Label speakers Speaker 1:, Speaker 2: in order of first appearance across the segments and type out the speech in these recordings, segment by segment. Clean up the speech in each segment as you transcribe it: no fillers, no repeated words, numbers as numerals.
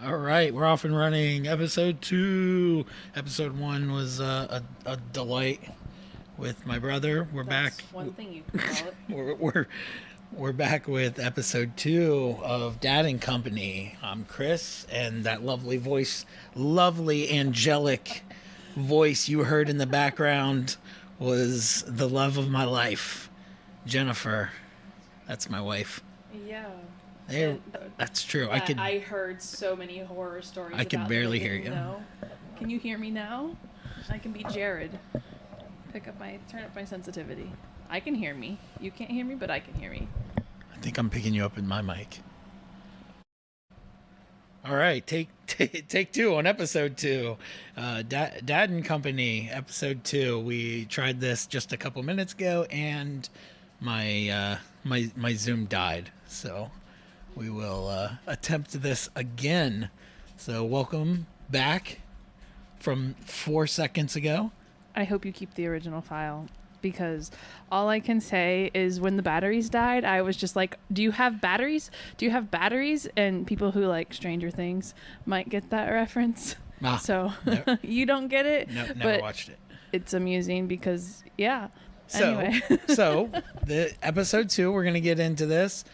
Speaker 1: All right, we're off and running. Episode 2. Episode 1 was a delight with my brother. We're
Speaker 2: That's
Speaker 1: back.
Speaker 2: one thing you can call it.
Speaker 1: We're back with episode 2 of Dad and Company. I'm Chris, and that lovely voice, lovely angelic voice you heard in the background was the love of my life, Jennifer. That's my wife.
Speaker 2: Yeah.
Speaker 1: There, that's true.
Speaker 2: I heard so many horror stories.
Speaker 1: I could
Speaker 2: about
Speaker 1: barely
Speaker 2: them.
Speaker 1: hear you.
Speaker 2: No. Can you hear me now? I can be Jared. Turn up my sensitivity. I can hear me. You can't hear me, but I can hear me.
Speaker 1: I think I'm picking you up in my mic. All right, take 2 on episode 2. Dad and Company, episode 2. We tried this just a couple minutes ago, and my Zoom died. So we will attempt this again. So welcome back from 4 seconds ago.
Speaker 2: I hope you keep the original file, because all I can say is when the batteries died, I was just like, do you have batteries? Do you have batteries? And people who like Stranger Things might get that reference. So
Speaker 1: no,
Speaker 2: you don't get it.
Speaker 1: no, never
Speaker 2: but
Speaker 1: watched it.
Speaker 2: it's amusing because, yeah.
Speaker 1: So,
Speaker 2: Anyway.
Speaker 1: so the episode 2, we're going to get into this.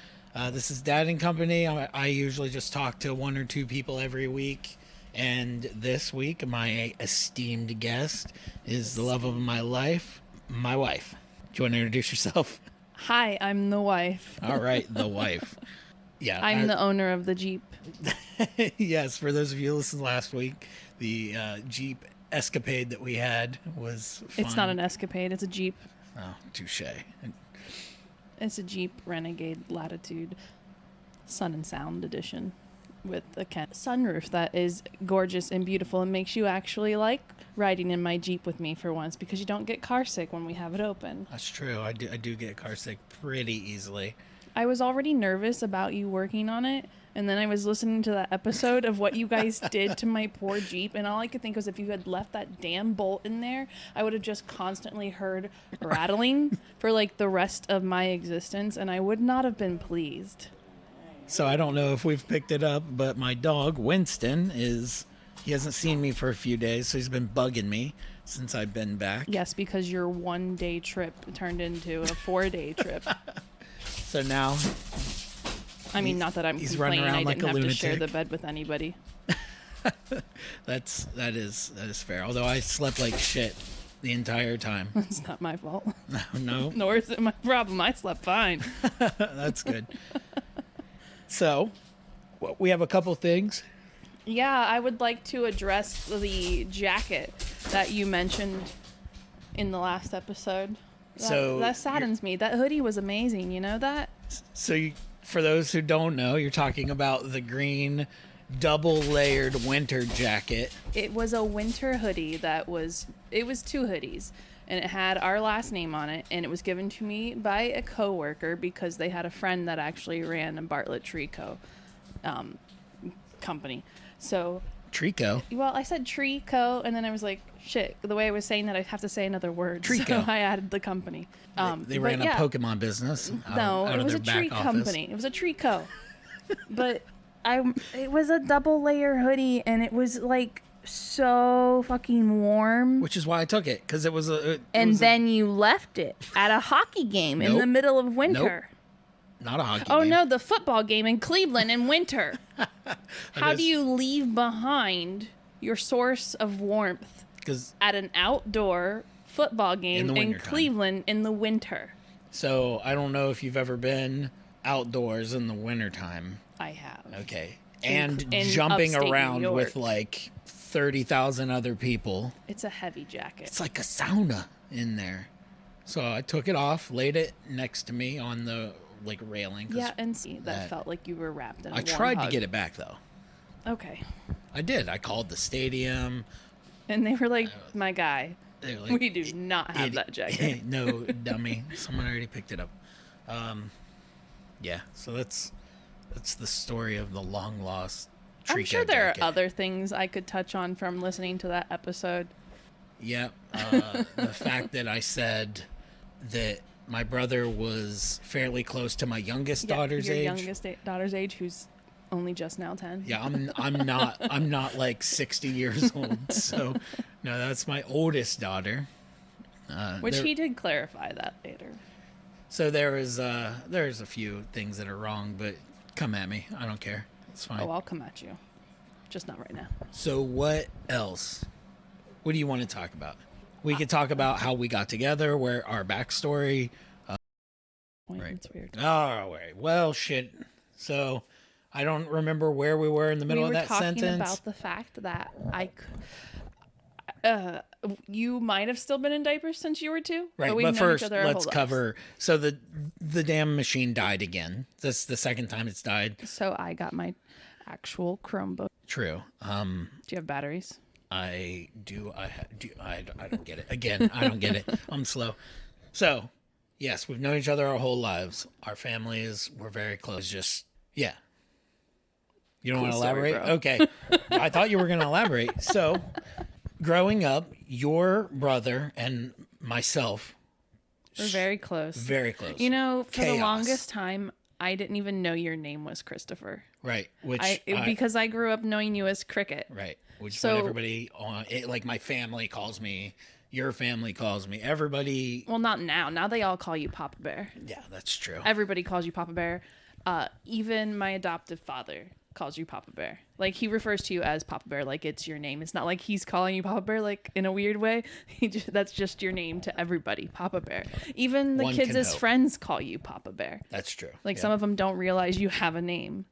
Speaker 1: This is Dad and Company. I usually just talk to 1 or 2 people every week. And this week, my esteemed guest is the love of my life, my wife. Do you want to introduce yourself?
Speaker 2: Hi, I'm the wife.
Speaker 1: All right, the wife. Yeah,
Speaker 2: I'm the owner of the Jeep.
Speaker 1: Yes, for those of you who listened last week, the Jeep escapade that we had was fun.
Speaker 2: It's not an Escapade, it's a Jeep.
Speaker 1: Oh, touche.
Speaker 2: It's a Jeep Renegade Latitude Sun and Sound edition with a sunroof that is gorgeous and beautiful and makes you actually like riding in my Jeep with me for once, because you don't get car sick when we have it open.
Speaker 1: That's true. I do get car sick pretty easily.
Speaker 2: I was already nervous about you working on it, and then I was listening to that episode of what you guys did to my poor Jeep, and all I could think was if you had left that damn bolt in there, I would have just constantly heard rattling for like the rest of my existence, and I would not have been pleased.
Speaker 1: So I don't know if we've picked it up, but my dog, Winston, he hasn't seen me for a few days, so he's been bugging me since I've been back.
Speaker 2: Yes, because your 1-day trip turned into a 4-day trip.
Speaker 1: So now
Speaker 2: I mean, not that I'm
Speaker 1: he's running
Speaker 2: complaining.
Speaker 1: around
Speaker 2: I
Speaker 1: like
Speaker 2: didn't
Speaker 1: a
Speaker 2: have to share
Speaker 1: lunatic.
Speaker 2: the bed with anybody.
Speaker 1: that is fair. Although I slept like shit the entire time.
Speaker 2: It's not my fault.
Speaker 1: No,
Speaker 2: Nor is it my problem. I slept fine.
Speaker 1: that's good. So we have a couple things.
Speaker 2: Yeah, I would like to address the jacket that you mentioned in the last episode. That saddens me. That hoodie was amazing. You know that?
Speaker 1: So for those who don't know, you're talking about the green double-layered winter jacket.
Speaker 2: It was a winter hoodie it was 2 hoodies, and it had our last name on it, and it was given to me by a coworker because they had a friend that actually ran a Bartlett Trico company. So,
Speaker 1: Trico.
Speaker 2: well, I said Trico, and then I was like, shit, the way I was saying that, I have to say another word.
Speaker 1: Trico.
Speaker 2: So I added the company.
Speaker 1: They ran a Pokemon business.
Speaker 2: No,
Speaker 1: out
Speaker 2: it
Speaker 1: of
Speaker 2: was
Speaker 1: their
Speaker 2: a
Speaker 1: back
Speaker 2: tree
Speaker 1: office.
Speaker 2: company. It was a Trico. But it was a double layer hoodie, and it was like so fucking warm.
Speaker 1: Which is why I took it, because it was a.
Speaker 2: Then you left it at a hockey game in
Speaker 1: Nope.
Speaker 2: the middle of winter.
Speaker 1: Not a hockey
Speaker 2: Oh
Speaker 1: game.
Speaker 2: no, the football game in Cleveland in winter. How do you leave behind your source of warmth
Speaker 1: Because
Speaker 2: at an outdoor football game in
Speaker 1: wintertime.
Speaker 2: Cleveland in the winter?
Speaker 1: so I don't know if you've ever been outdoors in the wintertime.
Speaker 2: I have.
Speaker 1: Okay. And
Speaker 2: in
Speaker 1: jumping
Speaker 2: upstate New
Speaker 1: around
Speaker 2: York.
Speaker 1: with like 30,000 other people.
Speaker 2: It's a heavy jacket.
Speaker 1: It's like a sauna in there. So I took it off, laid it next to me on the like railing. 'cause
Speaker 2: Yeah, and see, that
Speaker 1: that-
Speaker 2: felt like you were wrapped in a
Speaker 1: I
Speaker 2: warm
Speaker 1: tried to
Speaker 2: hug.
Speaker 1: get it back though.
Speaker 2: Okay.
Speaker 1: I did. I called the stadium.
Speaker 2: And they were like, my guy,
Speaker 1: They were like,
Speaker 2: we do not have that jacket.
Speaker 1: No, dummy. Someone already picked it up. Yeah, so that's the story of the long lost Trico
Speaker 2: I'm sure there
Speaker 1: jacket.
Speaker 2: are other things I could touch on from listening to that episode.
Speaker 1: Yeah, the fact that I said that my brother was fairly close to my youngest daughter's
Speaker 2: your
Speaker 1: age.
Speaker 2: youngest daughter's age, who's only just now 10.
Speaker 1: Yeah, I'm not like 60 years old. So no, that's my oldest daughter.
Speaker 2: Which he did clarify that later.
Speaker 1: So there's a few things that are wrong, but come at me. I don't care. It's fine.
Speaker 2: Oh, I'll come at you. Just not right now.
Speaker 1: So what else? What do you want to talk about? We could talk about how we got together, where our backstory.
Speaker 2: Wait,
Speaker 1: Right.
Speaker 2: It's weird.
Speaker 1: All right. Well, shit. So I don't remember where we were in the middle of that sentence.
Speaker 2: We were talking about the fact that you might have still been in diapers since you were 2.
Speaker 1: Right,
Speaker 2: we've
Speaker 1: but
Speaker 2: known
Speaker 1: first
Speaker 2: each other our
Speaker 1: let's
Speaker 2: whole
Speaker 1: cover. So the damn machine died again. That's the second time it's died.
Speaker 2: lives. So I got my actual Chromebook.
Speaker 1: True.
Speaker 2: Do you have batteries?
Speaker 1: I do. I don't get it. Again, I don't get it. I'm slow. So, yes, we've known each other our whole lives. Our families were very close. Just yeah. You don't want to
Speaker 2: story,
Speaker 1: elaborate?
Speaker 2: bro.
Speaker 1: Okay. I thought you were going to elaborate. So, growing up, your brother and myself
Speaker 2: We're very close.
Speaker 1: very close.
Speaker 2: You know, for the
Speaker 1: Chaos.
Speaker 2: longest time, I didn't even know your name was Christopher.
Speaker 1: Right.
Speaker 2: Because I grew up knowing you as Cricket.
Speaker 1: Right. Which
Speaker 2: So-
Speaker 1: what everybody on it, like my family calls me, your family calls me, everybody.
Speaker 2: Well, not now. Now they all call you Papa Bear.
Speaker 1: Yeah, that's true.
Speaker 2: Everybody calls you Papa Bear. Even my adoptive father calls you Papa Bear. Like, he refers to you as Papa Bear like it's your name. It's not like he's calling you Papa Bear like in a weird way. That's just your name to everybody, Papa Bear. Even the
Speaker 1: One
Speaker 2: kids
Speaker 1: can
Speaker 2: as
Speaker 1: hope.
Speaker 2: friends call you Papa Bear.
Speaker 1: That's true.
Speaker 2: Like,
Speaker 1: Yeah.
Speaker 2: some of them don't realize you have a name.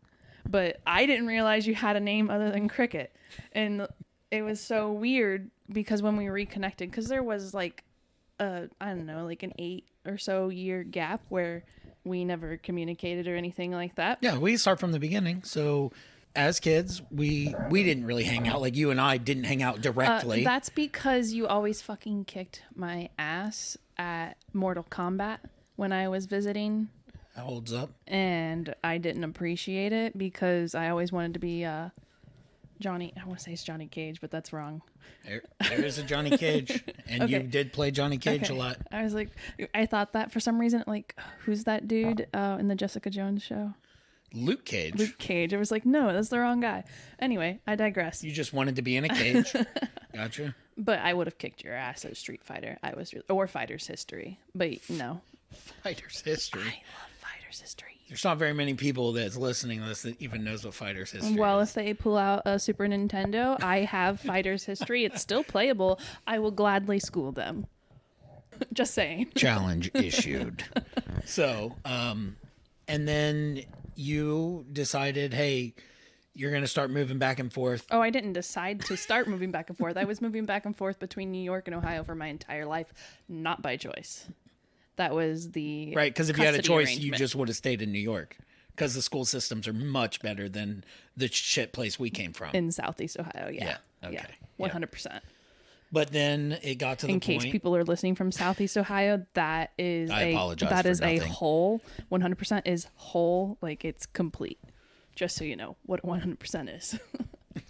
Speaker 2: But I didn't realize you had a name other than Cricket. And it was so weird because when we reconnected, because there was like, I don't know, like an 8 or so year gap where we never communicated or anything like that.
Speaker 1: Yeah, we start from the beginning. So, as kids, we didn't really hang out. Like you and I didn't hang out directly.
Speaker 2: That's because you always fucking kicked my ass at Mortal Kombat when I was visiting.
Speaker 1: That holds up.
Speaker 2: And I didn't appreciate it because I always wanted to be Johnny. I want to say it's Johnny Cage, but that's wrong.
Speaker 1: There is a Johnny Cage, and you
Speaker 2: Okay.
Speaker 1: did play Johnny Cage a lot.
Speaker 2: I was like, I thought that for some reason, like, who's that dude in the Jessica Jones show?
Speaker 1: Luke Cage.
Speaker 2: Luke Cage. I was like, no, that's the wrong guy. Anyway, I digress.
Speaker 1: You just wanted to be in a cage. Gotcha.
Speaker 2: But I would have kicked your ass at Street Fighter. Or Fighter's History. But no.
Speaker 1: Fighter's History.
Speaker 2: I love Fighter's History.
Speaker 1: There's not very many people that's listening to this that even knows what Fighter's History
Speaker 2: Well,
Speaker 1: is.
Speaker 2: if they pull out a Super Nintendo, I have Fighter's History. It's still playable. I will gladly school them. Just saying.
Speaker 1: Challenge issued. So, and then you decided, hey, you're going to start moving back and forth.
Speaker 2: Oh, I didn't decide to start moving back and forth. I was moving back and forth between New York and Ohio for my entire life, not by choice. That was the
Speaker 1: Right, because if you had a
Speaker 2: custody
Speaker 1: choice, you
Speaker 2: arrangement.
Speaker 1: just would have stayed in New York. Because the school systems are much better than the shit place we came from.
Speaker 2: in Southeast Ohio. Yeah.
Speaker 1: Yeah, okay.
Speaker 2: Yeah. 100%.
Speaker 1: But then it got to the
Speaker 2: In
Speaker 1: point.
Speaker 2: case people are listening from Southeast Ohio, that is
Speaker 1: I apologize
Speaker 2: that
Speaker 1: for
Speaker 2: is a
Speaker 1: nothing.
Speaker 2: whole. 100% is whole. Like, it's complete. Just so you know what 100% is.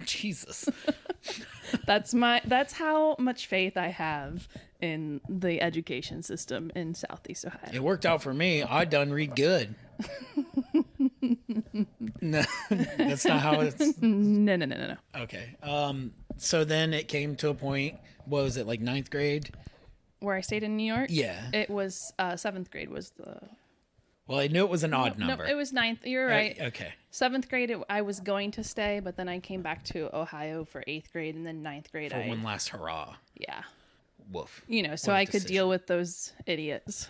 Speaker 1: Jesus.
Speaker 2: That's how much faith I have in the education system in Southeast Ohio.
Speaker 1: It worked out for me. I done read good. No, that's not how it's.
Speaker 2: No.
Speaker 1: Okay. So then it came to a point. What was it, like ninth grade?
Speaker 2: Where I stayed in New York,
Speaker 1: Yeah.
Speaker 2: it was 7th grade was the.
Speaker 1: Well, I knew it was an odd number.
Speaker 2: No, it was 9th. You're right.
Speaker 1: Okay.
Speaker 2: 7th grade, I was going to stay, but then I came back to Ohio for 8th grade, and then 9th grade,
Speaker 1: For one last hurrah.
Speaker 2: yeah.
Speaker 1: Woof.
Speaker 2: You know, so
Speaker 1: What a
Speaker 2: I could
Speaker 1: decision.
Speaker 2: deal with those idiots.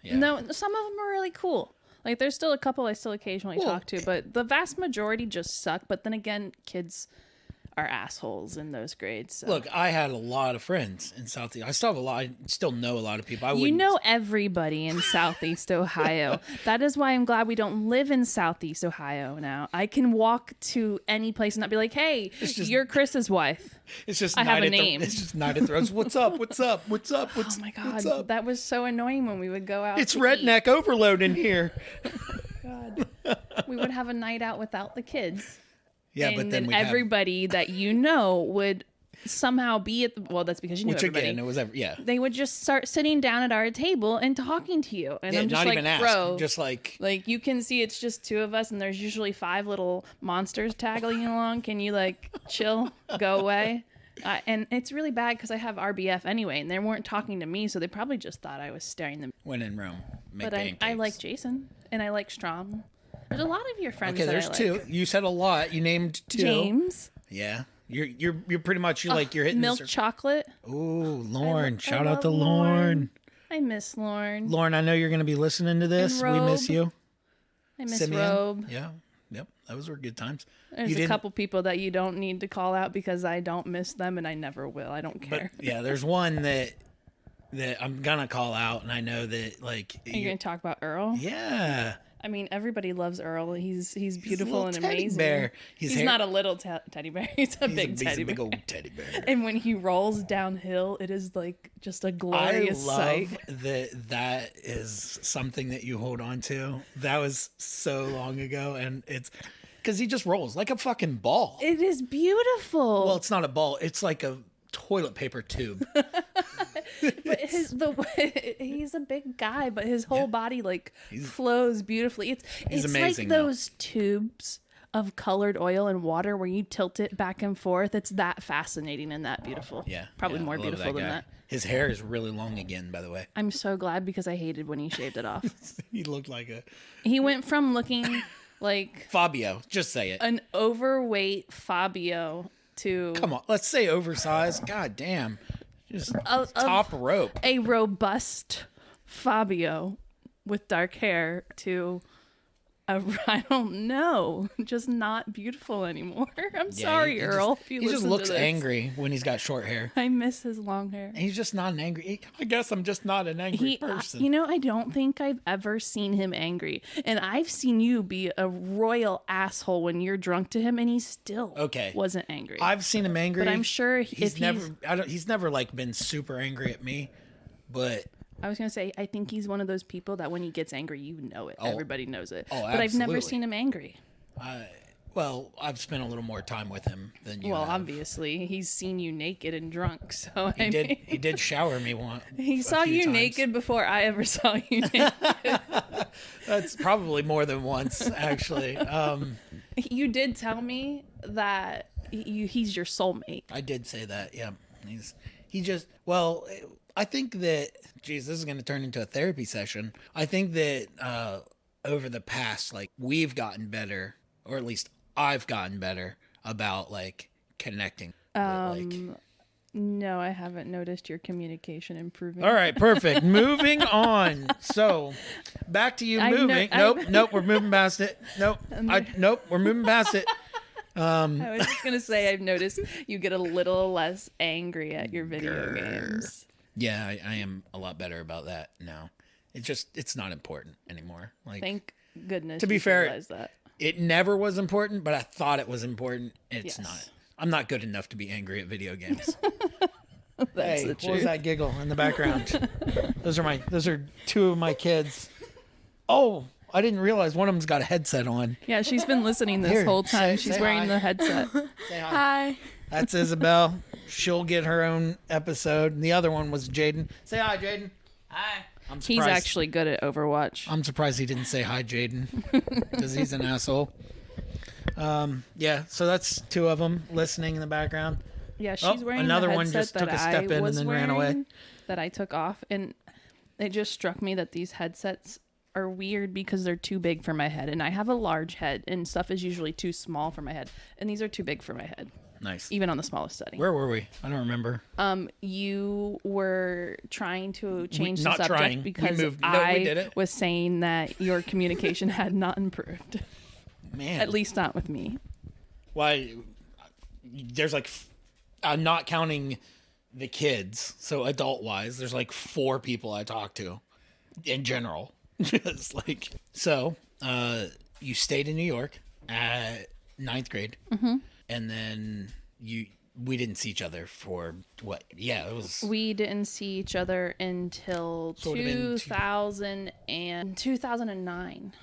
Speaker 1: Yeah.
Speaker 2: No, some of them are really cool. Like, there's still a couple I still occasionally
Speaker 1: Well,
Speaker 2: talk to, but the vast majority just suck. But then again, kids are assholes in those grades. So.
Speaker 1: Look, I had a lot of friends in Southeast. I still have a lot. I still know a lot of people. I
Speaker 2: You
Speaker 1: wouldn't.
Speaker 2: know everybody in Southeast Ohio. That is why I'm glad we don't live in Southeast Ohio now. I can walk to any place and not be like, hey,
Speaker 1: just-
Speaker 2: you're Chris's wife.
Speaker 1: It's just
Speaker 2: I have
Speaker 1: night
Speaker 2: a
Speaker 1: at the-
Speaker 2: name.
Speaker 1: It's just night at throats. What's up? What's up? What's up? What's
Speaker 2: Oh my
Speaker 1: What's
Speaker 2: God.
Speaker 1: up?
Speaker 2: That was so annoying when we would go out.
Speaker 1: It's
Speaker 2: to
Speaker 1: redneck overload in here.
Speaker 2: God. We would have a night out without the kids.
Speaker 1: Yeah,
Speaker 2: and
Speaker 1: but
Speaker 2: then
Speaker 1: then we have
Speaker 2: everybody that you know would somehow be at the, well, that's because you knew
Speaker 1: Which
Speaker 2: everybody.
Speaker 1: again, it was yeah.
Speaker 2: They would just start sitting down at our table and talking to you. And I'm just
Speaker 1: not
Speaker 2: like,
Speaker 1: even ask,
Speaker 2: bro,
Speaker 1: just like
Speaker 2: you can see it's just two of us and there's usually 5 little monsters tagging along. Can you like chill, go away? And it's really bad because I have RBF anyway, and they weren't talking to me, so they probably just thought I was staring them.
Speaker 1: when in Rome. Make
Speaker 2: But I like Jason, and I like Strom. There's a lot of your friends.
Speaker 1: Okay,
Speaker 2: that
Speaker 1: there's
Speaker 2: I like.
Speaker 1: 2. You said a lot. You named 2.
Speaker 2: James,
Speaker 1: Yeah. You're pretty much you're hitting
Speaker 2: milk
Speaker 1: this.
Speaker 2: chocolate.
Speaker 1: Ooh, Lauren.
Speaker 2: I
Speaker 1: Shout out
Speaker 2: love
Speaker 1: to Lauren.
Speaker 2: I miss Lauren.
Speaker 1: Lauren, I know you're going to be listening to this. We miss
Speaker 2: Robe.
Speaker 1: you.
Speaker 2: I miss
Speaker 1: Simeon.
Speaker 2: Robe.
Speaker 1: Yeah. Yep. Those were good times.
Speaker 2: There's
Speaker 1: You
Speaker 2: a
Speaker 1: didn't-
Speaker 2: couple people that you don't need to call out because I don't miss them and I never will. I don't
Speaker 1: But
Speaker 2: care.
Speaker 1: yeah, there's one that I'm going to call out, and I know that like
Speaker 2: Are you going to talk about Earl?
Speaker 1: yeah.
Speaker 2: I mean, everybody loves Earl. He's
Speaker 1: He's a
Speaker 2: beautiful
Speaker 1: little
Speaker 2: and
Speaker 1: teddy
Speaker 2: amazing.
Speaker 1: bear.
Speaker 2: He's not a little teddy bear. He's a big
Speaker 1: he's
Speaker 2: teddy
Speaker 1: a big
Speaker 2: bear.
Speaker 1: old teddy bear.
Speaker 2: And when he rolls downhill, it is like just a glorious
Speaker 1: I
Speaker 2: sight.
Speaker 1: love that is something that you hold on to. That was so long ago, and it's because he just rolls like a fucking ball.
Speaker 2: It is beautiful.
Speaker 1: Well, it's not a ball. It's like a toilet paper tube.
Speaker 2: But he's a big guy, but his whole body flows beautifully. It's
Speaker 1: amazing,
Speaker 2: like
Speaker 1: though.
Speaker 2: those tubes of colored oil and water where you tilt it back and forth. It's that fascinating and that beautiful.
Speaker 1: Yeah,
Speaker 2: Probably
Speaker 1: yeah,
Speaker 2: more
Speaker 1: I love
Speaker 2: beautiful than
Speaker 1: guy.
Speaker 2: that.
Speaker 1: His hair is really long again, by the way.
Speaker 2: I'm so glad because I hated when he shaved it off.
Speaker 1: He looked like a
Speaker 2: He went from looking like
Speaker 1: Fabio. Just say it.
Speaker 2: an overweight Fabio to
Speaker 1: Come on, let's say oversized. God damn, just
Speaker 2: a
Speaker 1: top rope.
Speaker 2: robust Fabio with dark hair to I don't know, just not beautiful anymore. I'm sorry, Earl. If you
Speaker 1: he just
Speaker 2: listen
Speaker 1: looks
Speaker 2: to this.
Speaker 1: angry when he's got short hair.
Speaker 2: I miss his long hair.
Speaker 1: And he's just not an angry. I guess I'm just not an angry person.
Speaker 2: I don't think I've ever seen him angry, and I've seen you be a royal asshole when you're drunk to him, and he still wasn't angry.
Speaker 1: I've seen him angry,
Speaker 2: but I'm sure
Speaker 1: he's never like been super angry at me, but.
Speaker 2: I was going to say, I think he's one of those people that when he gets angry, you know it. Everybody knows it.
Speaker 1: Oh,
Speaker 2: but I've never
Speaker 1: absolutely.
Speaker 2: seen him angry.
Speaker 1: Well, I've spent a little more time with him than you.
Speaker 2: Well,
Speaker 1: have.
Speaker 2: obviously, he's seen you naked and drunk. So
Speaker 1: He did shower me once.
Speaker 2: He saw you naked before I ever saw you naked.
Speaker 1: That's probably more than once, actually.
Speaker 2: You did tell me that he's your soulmate.
Speaker 1: I did say that. Yeah, I think that. Geez, this is going to turn into a therapy session. I think that over the past, we've gotten better, or at least I've gotten better about connecting.
Speaker 2: No, I haven't noticed your communication improving.
Speaker 1: All right, perfect. Moving on. So, back to you moving. Nope, we're moving past it. Nope, we're moving past it.
Speaker 2: I was just going to say, I've noticed you get a little less angry at your video games.
Speaker 1: Yeah, I am a lot better about that now. It's not important anymore.
Speaker 2: Thank goodness.
Speaker 1: To be fair,
Speaker 2: realized that.
Speaker 1: It never was important, but I thought it was important. It's not. I'm not good enough to be angry at video games.
Speaker 2: That's
Speaker 1: hey,
Speaker 2: the truth.
Speaker 1: what was that giggle in the background? Those are 2 of my kids. Oh, I didn't realize one of them's got a headset on.
Speaker 2: Yeah, she's been listening this whole time. She's wearing
Speaker 1: hi.
Speaker 2: the headset.
Speaker 1: Say hi.
Speaker 2: Hi.
Speaker 1: That's Isabel. She'll get her own episode. And the other one was Jaden. Say hi, Jaden. Hi.
Speaker 2: He's actually good at Overwatch.
Speaker 1: I'm surprised he didn't say hi, Jaden, because he's an asshole. Yeah, so that's 2 of them listening in the background.
Speaker 2: Yeah, she's wearing
Speaker 1: another
Speaker 2: the
Speaker 1: one
Speaker 2: headset
Speaker 1: just took
Speaker 2: that
Speaker 1: a step
Speaker 2: I
Speaker 1: in
Speaker 2: was
Speaker 1: and then ran away.
Speaker 2: wearing, that I took off, and it just struck me that these headsets are weird because they're too big for my head, and I have a large head, and stuff is usually too small for my head, and these are too big for my head.
Speaker 1: Nice.
Speaker 2: Even on the smallest setting.
Speaker 1: Where were we? I don't remember.
Speaker 2: You were trying to change the
Speaker 1: not
Speaker 2: subject
Speaker 1: trying. We
Speaker 2: because
Speaker 1: moved. No, we
Speaker 2: I
Speaker 1: did it.
Speaker 2: was saying that your communication had not improved.
Speaker 1: Man.
Speaker 2: At least not with me.
Speaker 1: Why? There's I'm not counting the kids. So adult-wise, there's 4 people I talk to in general. Just so, you stayed in New York at 9th grade. Mm-hmm. And then we didn't see each other for what? Yeah, it was.
Speaker 2: We didn't see each other until 2009.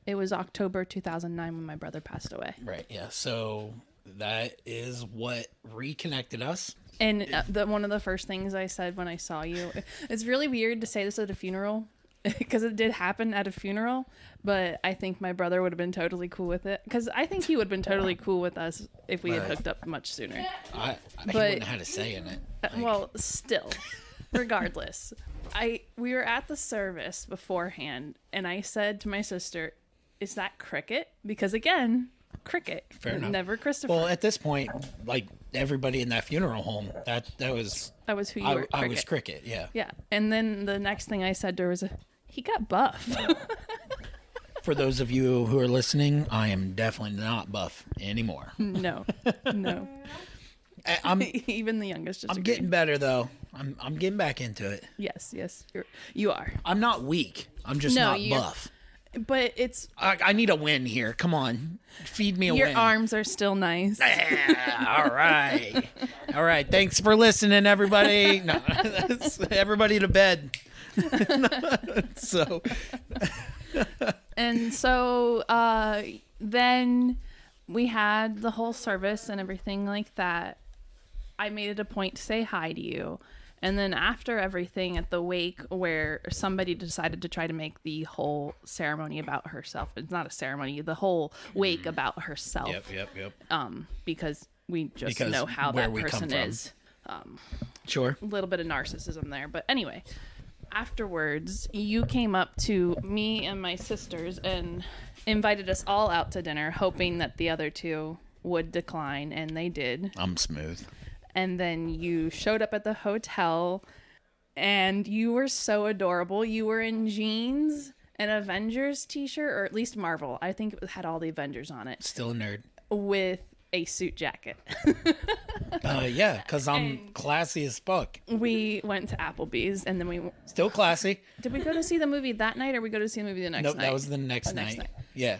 Speaker 2: It was October 2009 when my brother passed away.
Speaker 1: Right. Yeah. So that is what reconnected us.
Speaker 2: And one of the first things I said when I saw you, it's really weird to say this at a funeral because it did happen at a funeral, but I think my brother would have been totally cool with it because I think he would have been totally cool with us if we had hooked up much sooner.
Speaker 1: He wouldn't have had a say in it.
Speaker 2: Well, still, regardless, we were at the service beforehand, and I said to my sister, "Is that Cricket?" Because again, Cricket,
Speaker 1: Fair enough.
Speaker 2: never Christopher.
Speaker 1: Well, at this point, like everybody in that funeral home, that was
Speaker 2: who you were.
Speaker 1: I was Cricket. Yeah.
Speaker 2: Yeah, and then the next thing I said to her was, "He got buff."
Speaker 1: For those of you who are listening, I am definitely not buff anymore.
Speaker 2: No.
Speaker 1: I'm
Speaker 2: Even the youngest.
Speaker 1: I'm getting better though. I'm getting back into it.
Speaker 2: Yes, you are.
Speaker 1: I'm not weak. I'm just not buff.
Speaker 2: But it's
Speaker 1: I need a win here. Come on, feed me a
Speaker 2: your
Speaker 1: win.
Speaker 2: arms are still nice.
Speaker 1: All right. Thanks for listening, everybody. No, everybody to bed. So,
Speaker 2: and so then we had the whole service and everything like that. I made it a point to say hi to you. And then after everything at the wake where somebody decided to try to make the whole ceremony about herself. It's not a ceremony, the whole wake about herself.
Speaker 1: Yep.
Speaker 2: Because we just know how that person is.
Speaker 1: Sure.
Speaker 2: A little bit of narcissism there. But anyway, afterwards, you came up to me and my sisters and invited us all out to dinner, hoping that the other two would decline, and they did.
Speaker 1: I'm smooth.
Speaker 2: And then you showed up at the hotel, and you were so adorable. You were in jeans, an Avengers t-shirt, or at least Marvel. I think it had all the Avengers on it.
Speaker 1: Still a nerd.
Speaker 2: With a suit jacket.
Speaker 1: Yeah, because I'm classy as fuck.
Speaker 2: We went to Applebee's, and then we...
Speaker 1: Still classy.
Speaker 2: Did we go to see the movie that night, or we go to see the movie the next night?
Speaker 1: Nope, that was the next night. Yeah.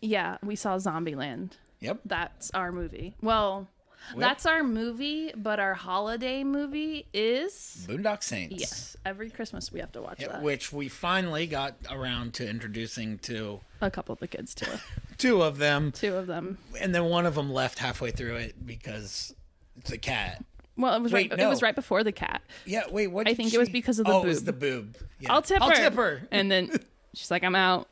Speaker 2: Yeah, we saw Zombieland.
Speaker 1: Yep.
Speaker 2: That's our movie. Well... That's our movie, but our holiday movie is...
Speaker 1: Boondock Saints.
Speaker 2: Yes. Every Christmas we have to watch that.
Speaker 1: Which we finally got around to introducing to...
Speaker 2: A couple of the kids, too.
Speaker 1: Two of them.
Speaker 2: And
Speaker 1: then one of them left halfway through it because it's a cat.
Speaker 2: Well, it was it was right before the cat.
Speaker 1: Yeah, wait, what?
Speaker 2: I think it was because of the boob.
Speaker 1: Oh, it was the boob. Yeah.
Speaker 2: I'll tip her. And then she's like, I'm out.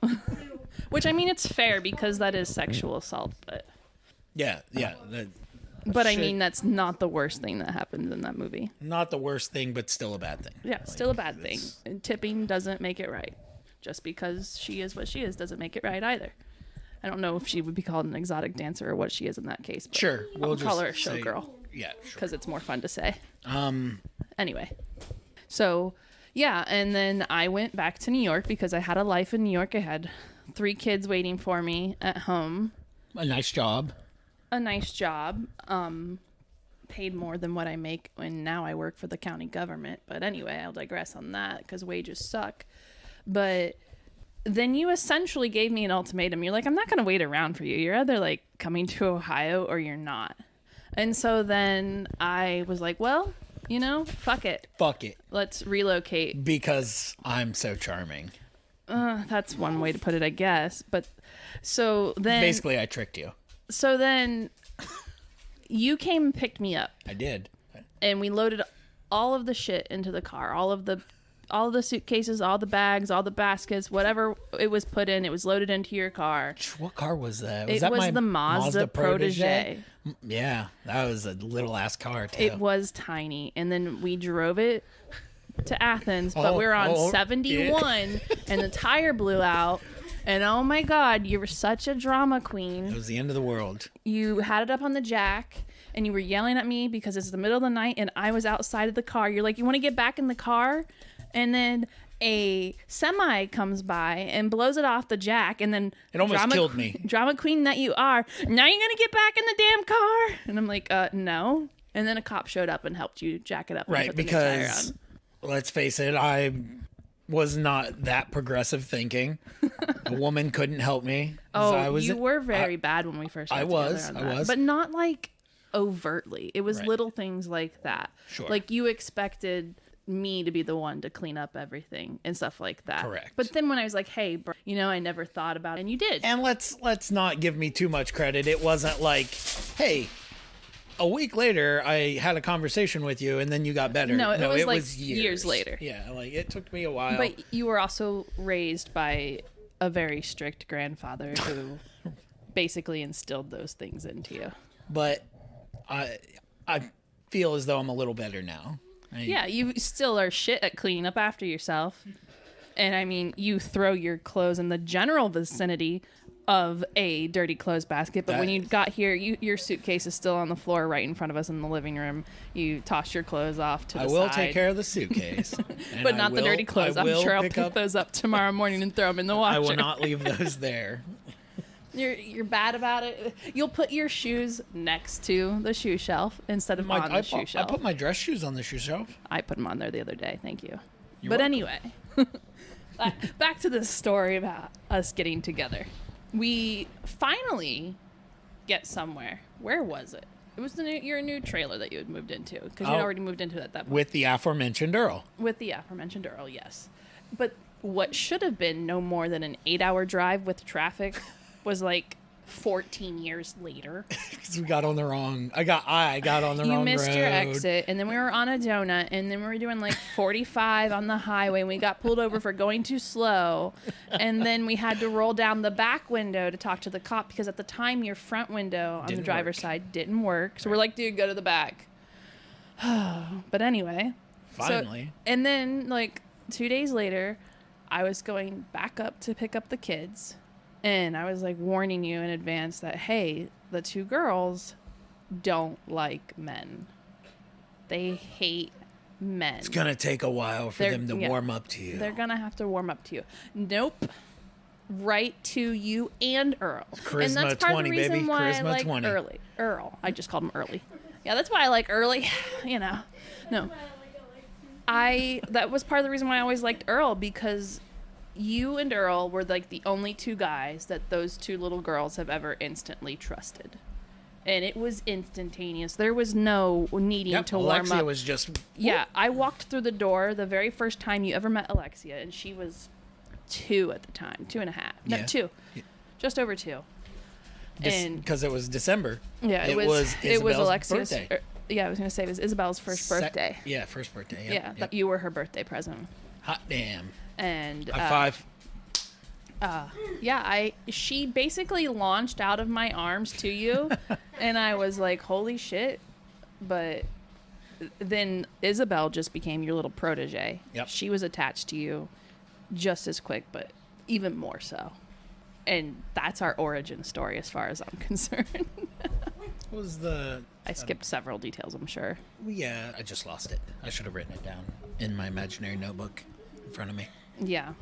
Speaker 2: Which, I mean, it's fair because that is sexual assault, but...
Speaker 1: Yeah.
Speaker 2: But I mean, that's not the worst thing that happens in that movie.
Speaker 1: Not the worst thing, but still a bad thing.
Speaker 2: Yeah, still a bad thing. And tipping doesn't make it right. Just because she is what she is doesn't make it right either. I don't know if she would be called an exotic dancer or what she is in that case. But
Speaker 1: sure.
Speaker 2: We'll call her a showgirl.
Speaker 1: Yeah, sure.
Speaker 2: Because it's more fun to say. Anyway. So, yeah. And then I went back to New York because I had a life in New York. I had 3 kids waiting for me at home.
Speaker 1: A nice job.
Speaker 2: Paid more than what I make, and now I work for the county government. But anyway, I'll digress on that because wages suck. But then you essentially gave me an ultimatum. You're like, I'm not going to wait around for you. You're either like coming to Ohio or you're not. And so then I was like, well, fuck it. Let's relocate.
Speaker 1: Because I'm so charming.
Speaker 2: That's one way to put it, I guess. But so then...
Speaker 1: Basically, I tricked you.
Speaker 2: So then you came and picked me up.
Speaker 1: I did.
Speaker 2: And we loaded all of the shit into the car. All of the suitcases, all the bags, all the baskets, whatever it was put in, it was loaded into your car.
Speaker 1: What car was that?
Speaker 2: It was the Mazda Protege.
Speaker 1: Yeah, that was a little ass car too.
Speaker 2: It was tiny. And then we drove it to Athens, but we were on 71 and the tire blew out. And oh my God, you were such a drama queen.
Speaker 1: It was the end of the world.
Speaker 2: You had it up on the jack and you were yelling at me because it's the middle of the night and I was outside of the car. You're like, you want to get back in the car? And then a semi comes by and blows it off the jack. And then
Speaker 1: it almost killed me.
Speaker 2: Drama queen that you are. Now you're going to get back in the damn car? And I'm like, no. And then a cop showed up and helped you jack it up.
Speaker 1: Right,
Speaker 2: and put
Speaker 1: because let's face it, I was not that progressive thinking. A woman couldn't help me.
Speaker 2: You were very bad when we first got together on that. But not like overtly. It was little things like that.
Speaker 1: Sure.
Speaker 2: Like you expected me to be the one to clean up everything and stuff like that.
Speaker 1: Correct.
Speaker 2: But then when I was like, hey, bro, I never thought about it. And you did.
Speaker 1: And let's not give me too much credit. It wasn't like, hey, a week later, I had a conversation with you, and then you got better.
Speaker 2: No, it was like
Speaker 1: was
Speaker 2: years later.
Speaker 1: Yeah, like it took me a while.
Speaker 2: But you were also raised by a very strict grandfather who basically instilled those things into you.
Speaker 1: But I feel as though I'm a little better now.
Speaker 2: Yeah, you still are shit at cleaning up after yourself. And I mean, you throw your clothes in the general vicinity of a dirty clothes basket, but when you got here, your suitcase is still on the floor right in front of us in the living room. You toss your clothes off to the side.
Speaker 1: I will take care of the suitcase.
Speaker 2: But not the dirty clothes. I'm sure I'll pick those up tomorrow morning and throw them in the washer.
Speaker 1: I will not leave those there.
Speaker 2: You're bad about it. You'll put your shoes next to the shoe shelf instead of on the shoe shelf.
Speaker 1: I put my dress shoes on the shoe shelf.
Speaker 2: I put them on there the other day. Thank you.
Speaker 1: You're
Speaker 2: but
Speaker 1: welcome.
Speaker 2: Anyway, back to this story about us getting together. We finally get somewhere. Where was it? It was your new trailer that you had moved into, because you had already moved into it at that point.
Speaker 1: With the aforementioned Earl.
Speaker 2: With the aforementioned Earl, yes. But what should have been no more than an 8-hour drive with traffic was like 14 years later.
Speaker 1: Because we got on the wrong... I got on the wrong road.
Speaker 2: You missed your exit, and then we were on a donut, and then we were doing like 45 on the highway, and we got pulled over for going too slow, and then we had to roll down the back window to talk to the cop, because at the time your front window on the driver's side didn't work. So we're like, dude, go to the back. But anyway.
Speaker 1: Finally.
Speaker 2: And then like 2 days later, I was going back up to pick up the kids. And I was like warning you in advance that, hey, the two girls don't like men. They hate men.
Speaker 1: It's going to take a while for them to warm up to you.
Speaker 2: They're going to have to warm up to you. Nope. Right to you and Earl.
Speaker 1: Charisma
Speaker 2: and that's part
Speaker 1: 20,
Speaker 2: of the reason
Speaker 1: baby.
Speaker 2: why
Speaker 1: Charisma
Speaker 2: I like
Speaker 1: 20.
Speaker 2: Earl. I just called him Early. Yeah, that's why I like Early. You know. No. That was part of the reason why I always liked Earl, because you and Earl were like the only two guys that those two little girls have ever instantly trusted. And it was instantaneous. There was no needing to warm
Speaker 1: Alexia
Speaker 2: up.
Speaker 1: was just...
Speaker 2: Yeah, I walked through the door the very first time you ever met Alexia, and she was 2 at the time, 2.5. No,
Speaker 1: Yeah.
Speaker 2: 2. Yeah. Just over 2.
Speaker 1: Because it was December.
Speaker 2: Yeah,
Speaker 1: it was Isabel's
Speaker 2: Alexia's
Speaker 1: birthday.
Speaker 2: Yeah, I was going to say it was Isabel's first birthday.
Speaker 1: Yeah, first birthday.
Speaker 2: Yeah, you were her birthday present.
Speaker 1: Hot damn.
Speaker 2: And
Speaker 1: High five.
Speaker 2: She basically launched out of my arms to you, and I was like, holy shit. But then Isabel just became your little protege.
Speaker 1: Yep.
Speaker 2: She was attached to you just as quick, but even more so. And that's our origin story as far as I'm concerned.
Speaker 1: What was the...
Speaker 2: I skipped several details, I'm sure.
Speaker 1: Yeah, I just lost it. I should have written it down in my imaginary notebook in front of me.
Speaker 2: Yeah.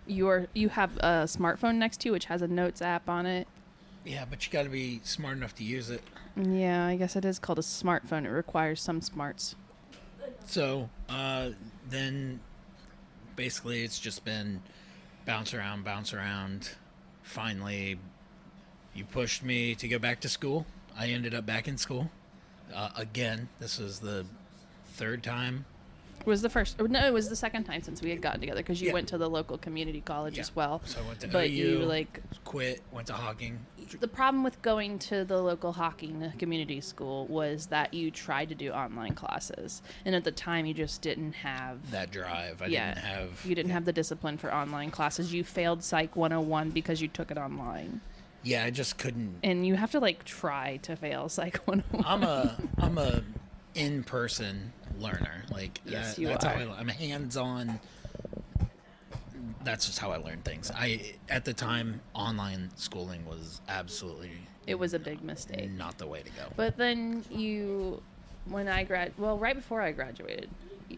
Speaker 2: You have a smartphone next to you, which has a notes app on it.
Speaker 1: Yeah, but you got to be smart enough to use it.
Speaker 2: Yeah, I guess it is called a smartphone. It requires some smarts.
Speaker 1: So, then basically it's just been bounce around. Finally, you pushed me to go back to school. I ended up back in school. Again, this was the third time.
Speaker 2: It was the first. No, it was the second time since we had gotten together, because you went to the local community college as well.
Speaker 1: So I went to
Speaker 2: but
Speaker 1: OU,
Speaker 2: you
Speaker 1: quit, went to Hocking.
Speaker 2: The problem with going to the local Hocking community school was that you tried to do online classes, and at the time you just didn't have
Speaker 1: that drive.
Speaker 2: You didn't have the discipline for online classes. You failed Psych 101 because you took it online.
Speaker 1: Yeah, I just couldn't.
Speaker 2: And you have to try to fail Psych 101.
Speaker 1: I'm a in-person learner.
Speaker 2: Yes,
Speaker 1: that's how I'm hands-on. That's just how I learn things. At the time, online schooling was absolutely...
Speaker 2: It was a big mistake.
Speaker 1: Not the way to go.
Speaker 2: But then right before I graduated.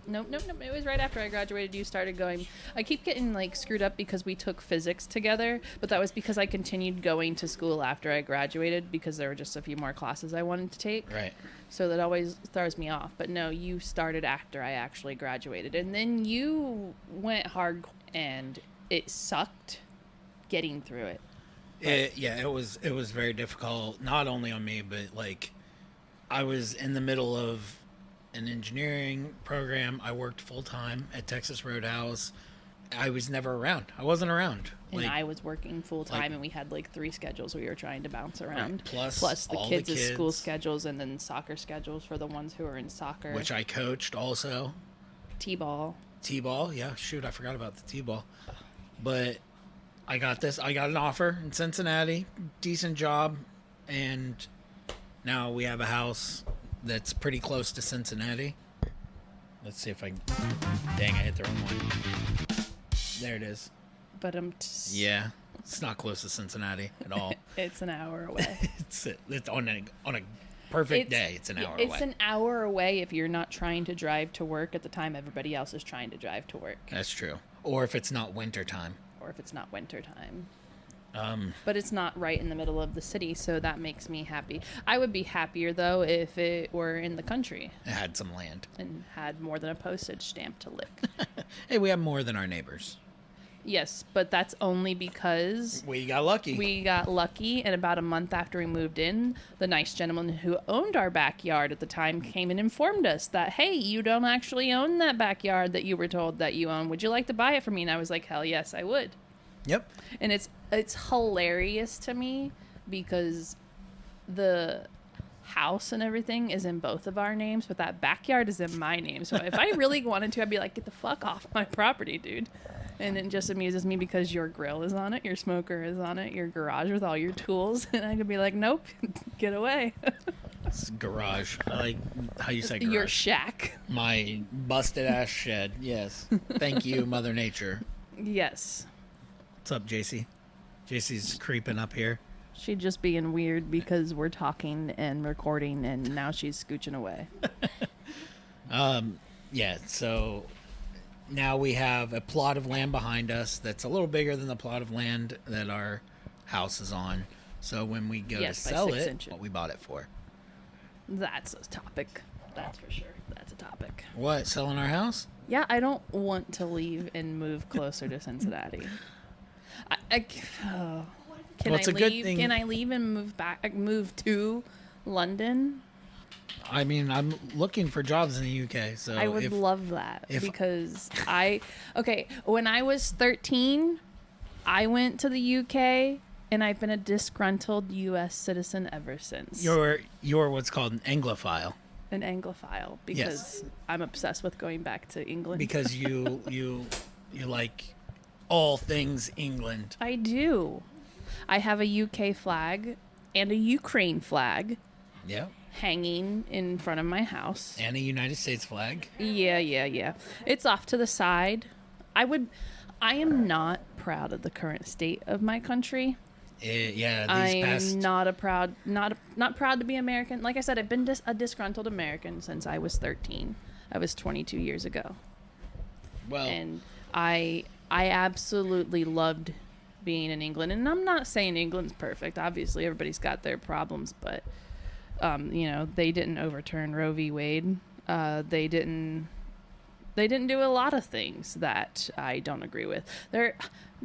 Speaker 2: Nope. It was right after I graduated. You started going. I keep getting screwed up because we took physics together, but that was because I continued going to school after I graduated because there were just a few more classes I wanted to take.
Speaker 1: Right.
Speaker 2: So that always throws me off. But no, you started after I actually graduated, and then you went hard, and it sucked getting through it.
Speaker 1: It was very difficult, not only on me, but I was in the middle of an engineering program. I worked full time at Texas Roadhouse, I was never around. I wasn't around.
Speaker 2: And I was working full time, and we had like 3 schedules we were trying to bounce around.
Speaker 1: Right.
Speaker 2: Plus the kids' school schedules, and then soccer schedules for the ones who are in soccer.
Speaker 1: Which I coached also.
Speaker 2: T-ball.
Speaker 1: T-ball, yeah. Shoot, I forgot about the T-ball. But I got an offer in Cincinnati, decent job, and now we have a house that's pretty close to Cincinnati. Let's see if I can... Dang, I hit the wrong one. There it is.
Speaker 2: But
Speaker 1: yeah, it's not close to Cincinnati at all.
Speaker 2: It's an hour away.
Speaker 1: it's on a perfect day. It's an hour away.
Speaker 2: It's an hour away if you're not trying to drive to work at the time everybody else is trying to drive to work.
Speaker 1: That's true. Or if it's not winter time. But it's not right in the middle of the city, so that makes me happy. I would be happier, though, if it were in the country. It had some land. And had more than a postage stamp to lick. Hey, we have more than our neighbors.
Speaker 2: Yes, but that's only because...
Speaker 1: We got lucky.
Speaker 2: And about a month after we moved in, the nice gentleman who owned our backyard at the time came and informed us that, hey, you don't actually own that backyard that you were told that you own. Would you like to buy it from me? And I was like, hell yes, I would.
Speaker 1: Yep.
Speaker 2: And it's hilarious to me because the house and everything is in both of our names, but that backyard is in my name. So if I really wanted to, I'd be like, get the fuck off my property, dude. And it just amuses me because your grill is on it, your smoker is on it, your garage with all your tools. And I could be like, nope, get away.
Speaker 1: It's garage. I like how you say garage.
Speaker 2: Your shack.
Speaker 1: My busted ass shed. Yes. Thank you, Mother Nature.
Speaker 2: Yes.
Speaker 1: What's up, JC? JC's creeping up here.
Speaker 2: She's just being weird because we're talking and recording, and now she's scooching away.
Speaker 1: Yeah, so now we have a plot of land behind us that's a little bigger than the plot of land that our house is on. So when we go to sell it, what we bought it for.
Speaker 2: That's a topic. That's for sure. That's a topic.
Speaker 1: What, selling our house?
Speaker 2: Yeah, I don't want to leave and move closer to Cincinnati. Can I leave and move to London?
Speaker 1: I mean, I'm looking for jobs in the UK, so
Speaker 2: I would love that because when I was 13, I went to the UK and I've been a disgruntled US citizen ever since.
Speaker 1: You're what's called an Anglophile.
Speaker 2: An Anglophile because I'm obsessed with going back to England.
Speaker 1: Because you like all things England.
Speaker 2: I do. I have a UK flag and a Ukraine flag.
Speaker 1: Yeah.
Speaker 2: Hanging in front of my house.
Speaker 1: And a United States flag.
Speaker 2: Yeah. It's off to the side. I am not proud of the current state of my country. I'm not proud to be American. Like I said, I've been a disgruntled American since I was 13. I was 22 years ago.
Speaker 1: Well,
Speaker 2: and I absolutely loved being in England. And I'm not saying England's perfect. Obviously, everybody's got their problems, but they didn't overturn Roe v. Wade. They didn't do a lot of things that I don't agree with. There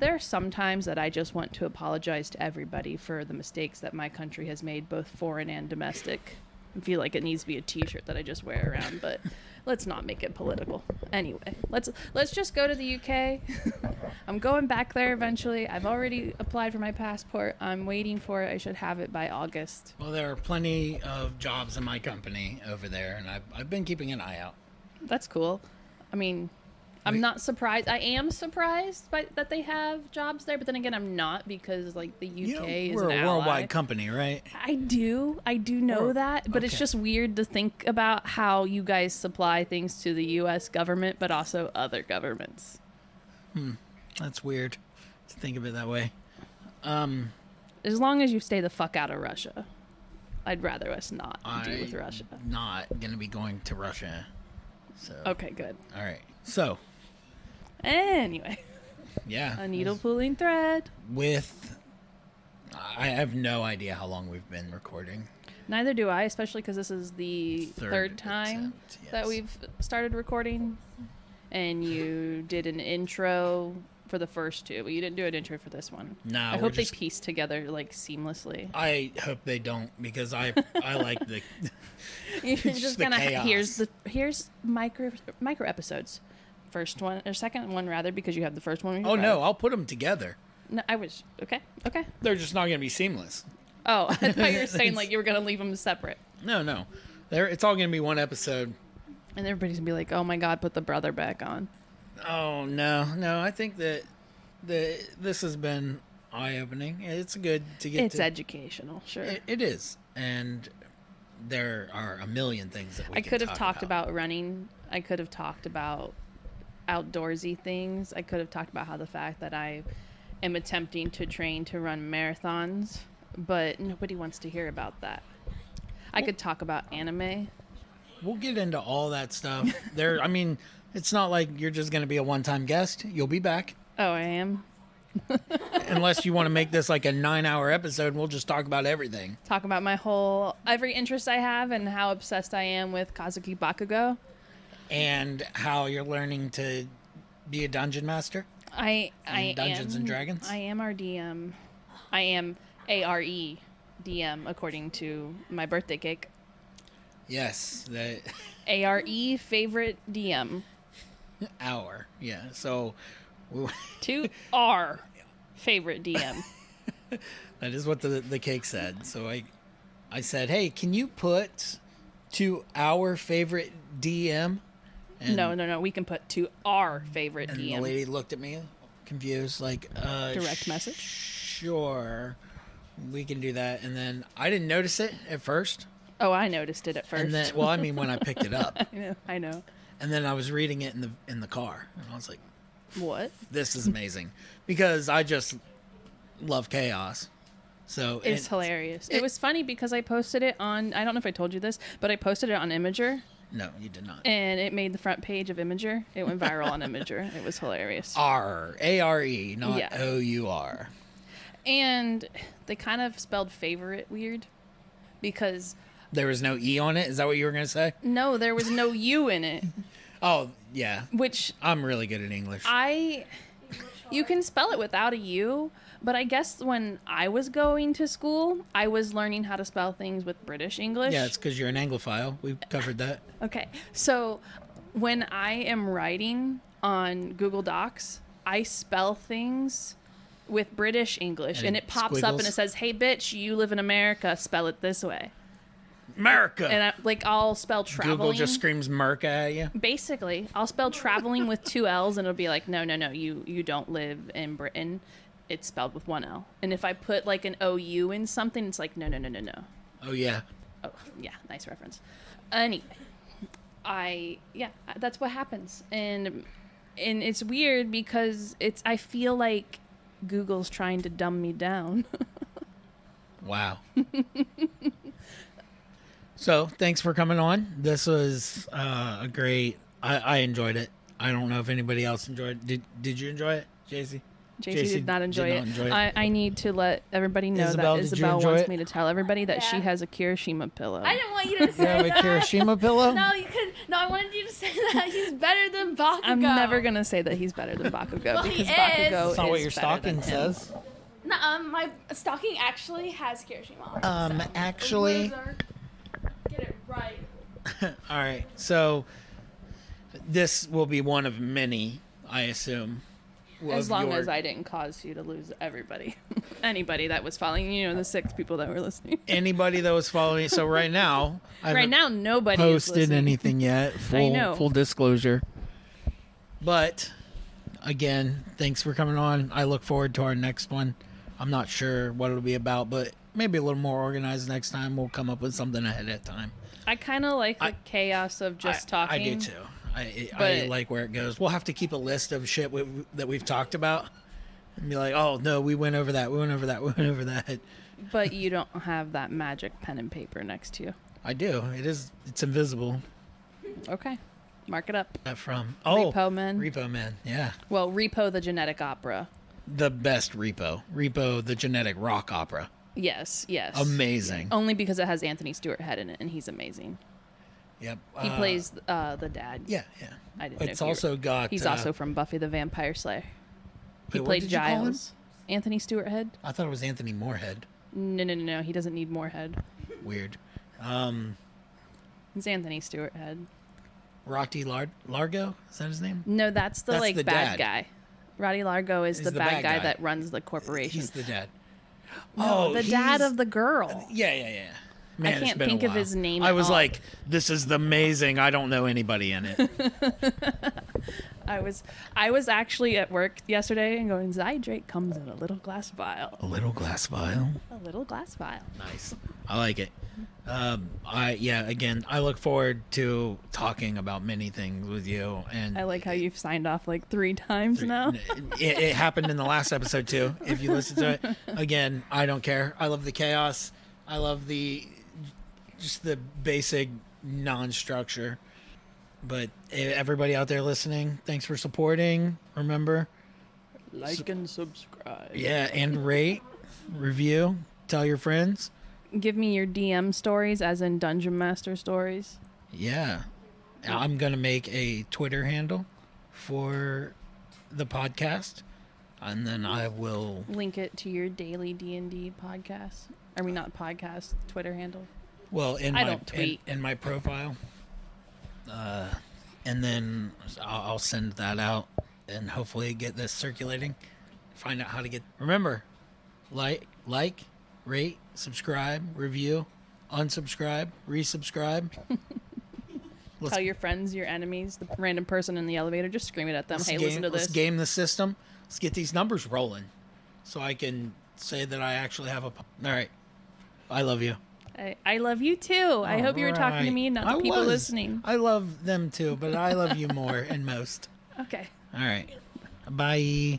Speaker 2: are some times that I just want to apologize to everybody for the mistakes that my country has made, both foreign and domestic. I feel like it needs to be a t-shirt that I just wear around, but let's not make it political. Anyway, let's just go to the UK. I'm going back there eventually. I've already applied for my passport. I'm waiting for it. I should have it by August.
Speaker 1: Well, there are plenty of jobs in my company over there, and I've been keeping an eye out.
Speaker 2: That's cool. I mean, I'm not surprised. I am surprised that they have jobs there, but then again, I'm not because like the UK is
Speaker 1: we're
Speaker 2: an
Speaker 1: a
Speaker 2: ally.
Speaker 1: Worldwide company, right?
Speaker 2: I do know that, but it's just weird to think about how you guys supply things to the U.S. government, but also other governments.
Speaker 1: That's weird to think of it that way.
Speaker 2: As long as you stay the fuck out of Russia, I'd rather us not deal with Russia.
Speaker 1: Not going to be going to Russia. So.
Speaker 2: Okay, good.
Speaker 1: All right. So.
Speaker 2: Anyway.
Speaker 1: Yeah.
Speaker 2: A needle pulling thread.
Speaker 1: I have no idea how long we've been recording.
Speaker 2: Neither do I, especially because this is the third time that we've started recording. And you did an intro for the first two, but you didn't do an intro for this one.
Speaker 1: No.
Speaker 2: I hope they piece together like seamlessly.
Speaker 1: I hope they don't because I like the.
Speaker 2: You're just gonna
Speaker 1: chaos.
Speaker 2: here's micro episodes. first one or second one rather, because you have the first one. with your
Speaker 1: Oh no,
Speaker 2: brother.
Speaker 1: I'll put them together.
Speaker 2: No, I was okay.
Speaker 1: They're just not going to be seamless.
Speaker 2: Oh, I thought you were saying like you were gonna leave them separate,
Speaker 1: No. It's all going to be one episode.
Speaker 2: and everybody's gonna be like, "Oh my god, put the brother back on."
Speaker 1: Oh no. I think that this has been eye-opening. It's good to get.
Speaker 2: It's educational, sure.
Speaker 1: It is, and there are a million things that we
Speaker 2: I
Speaker 1: can
Speaker 2: could have
Speaker 1: talk
Speaker 2: talked about running. I could have talked about outdoorsy things. I could have talked about how the fact that I am attempting to train to run marathons, but nobody wants to hear about that. I could talk about anime.
Speaker 1: We'll get into all that stuff. I mean, it's not like you're just going to be a one-time guest. You'll be back.
Speaker 2: Oh, I am.
Speaker 1: Unless you want to make this like a 9-hour episode, we'll just talk about everything.
Speaker 2: Talk about every interest I have and how obsessed I am with Kazuki Bakugo.
Speaker 1: And how you're learning to be a dungeon master.
Speaker 2: I
Speaker 1: Dungeons
Speaker 2: am,
Speaker 1: and Dragons?
Speaker 2: I am our DM. I am ARE DM according to my birthday cake.
Speaker 1: Yes, the
Speaker 2: ARE favorite DM.
Speaker 1: hour. Yeah, so
Speaker 2: To our favorite DM.
Speaker 1: that is what the cake said. So I said, hey, can you put to our favorite DM? And,
Speaker 2: No. We can put to our favorite
Speaker 1: and
Speaker 2: DM.
Speaker 1: the lady looked at me confused, like,
Speaker 2: Direct message?
Speaker 1: Sure, we can do that. And then I didn't notice it at first.
Speaker 2: Oh, I noticed it at first.
Speaker 1: And then, well, I mean, when I picked it up,
Speaker 2: I know.
Speaker 1: and then I was reading it in the car, and I was like,
Speaker 2: What?
Speaker 1: this is amazing, because I just love chaos. So
Speaker 2: It's hilarious. It was funny because I posted it on, I don't know if I told you this, but I posted it on Imager,
Speaker 1: No, you did not.
Speaker 2: and it made the front page of Imager. It went viral on Imager. It was hilarious.
Speaker 1: ARE, not
Speaker 2: Yeah.
Speaker 1: OUR.
Speaker 2: And they kind of spelled favorite weird because,
Speaker 1: There was no E on it. Is that what you were going to say?
Speaker 2: no, there was no U in it,
Speaker 1: Oh, yeah.
Speaker 2: which
Speaker 1: I'm really good at English.
Speaker 2: you can spell it without a U, but I guess when I was going to school, I was learning how to spell things with British English.
Speaker 1: Yeah, it's because you're an Anglophile. We've covered that.
Speaker 2: Okay, so when I am writing on Google Docs, I spell things with British English, and it pops up and
Speaker 1: squiggles.
Speaker 2: it says, "Hey, bitch, you live in America. Spell it this way."
Speaker 1: America.
Speaker 2: And I'll spell traveling.
Speaker 1: Google just screams Merca at you.
Speaker 2: Basically, I'll spell traveling with 2 L's, and it'll be like, no, you don't live in Britain. It's spelled with 1 L. And if I put like an OU in something, it's like, no.
Speaker 1: Oh, yeah.
Speaker 2: Oh, yeah, nice reference. Anyway, that's what happens. And it's weird because I feel like Google's trying to dumb me down.
Speaker 1: Wow. So, thanks for coming on. This was a great... I enjoyed it. I don't know if anybody else enjoyed it. Did you enjoy it, JC?
Speaker 2: JC did not enjoy it. I need to let everybody know
Speaker 1: Isabel,
Speaker 2: that
Speaker 1: did you
Speaker 2: Isabel
Speaker 1: enjoy
Speaker 2: wants
Speaker 1: it?
Speaker 2: me to tell everybody that she
Speaker 3: Yeah.
Speaker 2: has a Kirishima pillow.
Speaker 3: I didn't want you to
Speaker 1: You
Speaker 3: say
Speaker 1: have a
Speaker 3: that.
Speaker 1: Kirishima pillow?
Speaker 3: No, you could. No, I wanted you to say that he's better than Bakugo.
Speaker 2: I'm never gonna say that he's better than Bakugo
Speaker 3: Well, he
Speaker 2: because
Speaker 3: is.
Speaker 2: Bakugo
Speaker 1: That's not what
Speaker 2: is
Speaker 1: your
Speaker 2: better than
Speaker 1: stocking
Speaker 2: him.
Speaker 1: says.
Speaker 3: No, my stocking actually has Kirishima on it.
Speaker 1: Actually...
Speaker 3: Loser. Get it right.
Speaker 1: All right. So, this will be one of many, I assume.
Speaker 2: As
Speaker 1: of
Speaker 2: long
Speaker 1: your-
Speaker 2: as I didn't cause you to lose everybody, anybody that was following, the 6 people that were listening.
Speaker 1: Anybody that was following... So, right now... I
Speaker 2: Right
Speaker 1: haven't
Speaker 2: now, nobody is
Speaker 1: posted
Speaker 2: listening.
Speaker 1: anything yet.
Speaker 2: know.
Speaker 1: Full disclosure. But, again, thanks for coming on. I look forward to our next one. I'm not sure what it'll be about, but maybe a little more organized next time. We'll come up with something ahead of time.
Speaker 2: I kind of like the chaos of just talking.
Speaker 1: I do too. I
Speaker 2: But-
Speaker 1: like where it goes. We'll have to keep a list of shit that we've talked about and be like, oh, no, we went over that. We went over that.
Speaker 2: But you don't have that magic pen and paper next to you.
Speaker 1: I do. It's invisible.
Speaker 2: Okay. Mark it up.
Speaker 1: That from
Speaker 2: Repo Man.
Speaker 1: Repo Man. Yeah.
Speaker 2: Well, Repo the Genetic Opera.
Speaker 1: The best Repo the Genetic Rock Opera.
Speaker 2: Yes.
Speaker 1: Amazing.
Speaker 2: Only because it has Anthony Stewart Head in it, and he's amazing.
Speaker 1: Yep.
Speaker 2: He plays the dad.
Speaker 1: Yeah.
Speaker 2: I didn't know
Speaker 1: It's
Speaker 2: if you
Speaker 1: also
Speaker 2: were-
Speaker 1: got.
Speaker 2: He's also from Buffy the Vampire Slayer. He
Speaker 1: wait, what
Speaker 2: played
Speaker 1: did you call him?
Speaker 2: Giles. Anthony Stewart Head?
Speaker 1: I thought it was Anthony Moorhead.
Speaker 2: No. He doesn't need more head.
Speaker 1: Weird.
Speaker 2: It's Anthony Stewart Head.
Speaker 1: Largo? Is that his name?
Speaker 2: No, that's the
Speaker 1: That's
Speaker 2: like
Speaker 1: the
Speaker 2: bad
Speaker 1: dad.
Speaker 2: guy. Roddy Largo is
Speaker 1: He's
Speaker 2: the
Speaker 1: the
Speaker 2: bad
Speaker 1: bad
Speaker 2: guy
Speaker 1: guy.
Speaker 2: that runs the corporation.
Speaker 1: He's the dad.
Speaker 2: No, the dad
Speaker 1: he's-
Speaker 2: of the girl.
Speaker 1: Yeah. Man, it's
Speaker 2: can't
Speaker 1: been a
Speaker 2: think of
Speaker 1: while.
Speaker 2: his name
Speaker 1: I
Speaker 2: at
Speaker 1: was
Speaker 2: all.
Speaker 1: like, this is amazing. I don't know anybody in it.
Speaker 2: I was actually at work yesterday and going, Zydrate comes in a little glass vial.
Speaker 1: A little glass vial.
Speaker 2: A little glass vial.
Speaker 1: Nice. I like it. Again, I look forward to talking about many things with you. And
Speaker 2: I like how you've signed off like 3 times now.
Speaker 1: it happened in the last episode too. If you listen to it again, I don't care. I love the chaos. I love just the basic non-structure. But everybody out there listening, thanks for supporting. Remember,
Speaker 2: Like and subscribe.
Speaker 1: yeah, and rate, review, tell your friends.
Speaker 2: Give me your DM stories, as in Dungeon Master stories.
Speaker 1: Yeah. I'm going to make a Twitter handle for the podcast, and then I will...
Speaker 2: Link it to your daily D&D podcast. I mean, not podcast, Twitter handle.
Speaker 1: Well,
Speaker 2: I don't tweet.
Speaker 1: in my profile. And then I'll send that out and hopefully get this circulating. Find out how to get... Remember, like, rate, subscribe, review, unsubscribe, resubscribe.
Speaker 2: Tell your friends, your enemies, the random person in the elevator, just scream it at them. Hey, listen to
Speaker 1: Let's
Speaker 2: this.
Speaker 1: game the system. Let's get these numbers rolling so I can say that I actually have a... All right. I love you.
Speaker 2: I love you too. I hope you were talking to
Speaker 1: Alright.
Speaker 2: me, not the
Speaker 1: I
Speaker 2: people
Speaker 1: was.
Speaker 2: listening.
Speaker 1: I love them too, but I love you more and most.
Speaker 2: Okay.
Speaker 1: All right. Bye.